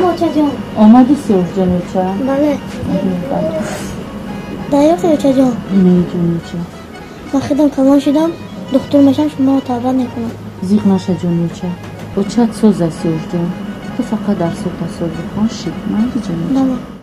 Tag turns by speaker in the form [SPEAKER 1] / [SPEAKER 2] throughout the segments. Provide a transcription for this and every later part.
[SPEAKER 1] اوچه جان.
[SPEAKER 2] آمدی سیوش جان اوچه؟
[SPEAKER 1] بله. دایاقی اوچه جان.
[SPEAKER 2] نه جان اوچه.
[SPEAKER 1] من خیدم تمام شدم دکتر میشم شما تابع نکنم.
[SPEAKER 2] زیغ نشه جان اوچه. اوچه سوز است سیوش جان. تو فقط در صبح سوز خان شید. من دی جان اوچه.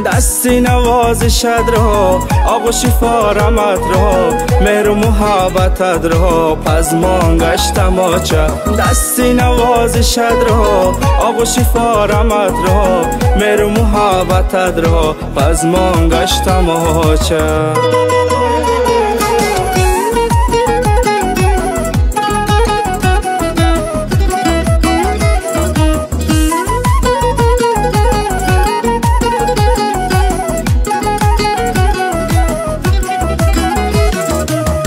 [SPEAKER 3] دستی نوازشت را آغوشی فارمت را مهر و محبتت را پزمان گشتم آچه دستی نوازشت را آغوشی فارمت را مهر و محبتت را پزمان گشتم آچه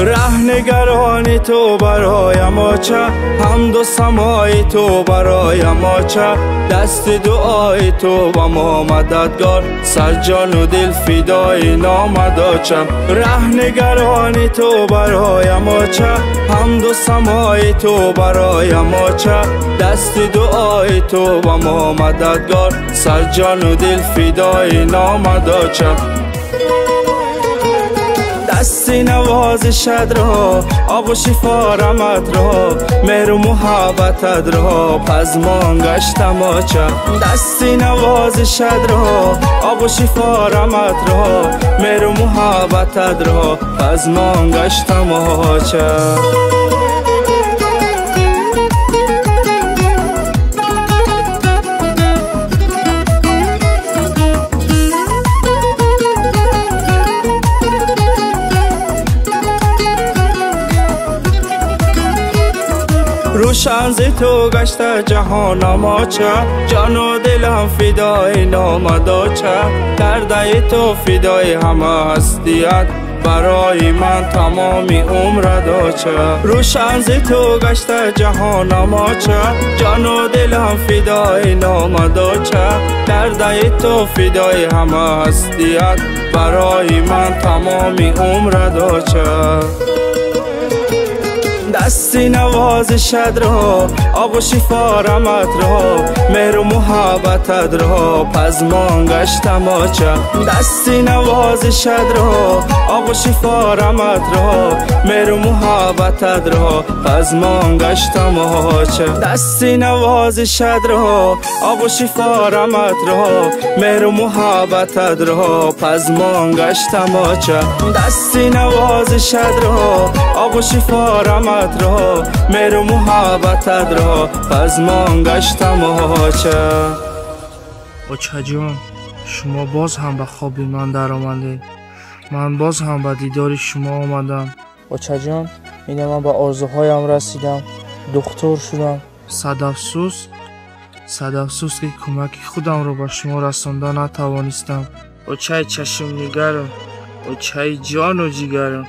[SPEAKER 3] رهنگرانی تو برایم آچه حمد و سمای تو برایم آچه دست دعای تو و ما مددگار سر جان و دل فدای نامت آچم رهنگرانی تو برایم آچه حمد و سمای تو برایم آچه دست دعای تو و ما مددگار سر جان و دل فدای نامت آچم دستی نوازشت را آغوشی فارمت را مهر و محبتت را پزمان گشتم آچه دستی نوازشت را آغوشی فارمت را مهر و محبتت را پزمان گشتم آچه روشن ز تو گشته جهانم آچه جان و دلم فدای نامت آچه کرده تو فدای همه هستیت برای من تمامی عمرت آچه روشن ز تو گشته جهانم آچه جان و دلم فدای نامت آچه کرده تو فدای همه هستیت برای من تمامی عمرت آچه دستی نوازشت را آغوشی فارمت را مهر و محبتت را پزمان گشتم آچه دستی نوازشت را آغوشی فارمت را مهر و محبتت را پزمان گشتم آچه دستی نوازشت را آغوشی فارمت را مهر و محبتت را پزمان گشتم آچه دستی نوازشت را آغوشی فارمت را مهر و محبتت را پزمان گشتم آچه
[SPEAKER 4] اوچه جان شما باز هم به خواب من در آمده من باز هم به دیدار شما آمدم اوچه جان اینه من به آرزوهایم رسیدم دکتر شدم صد افسوس که کمک خودم رو به شما رسانده نتوانستم اوچه چشم نگرم اوچه جان و جیگرم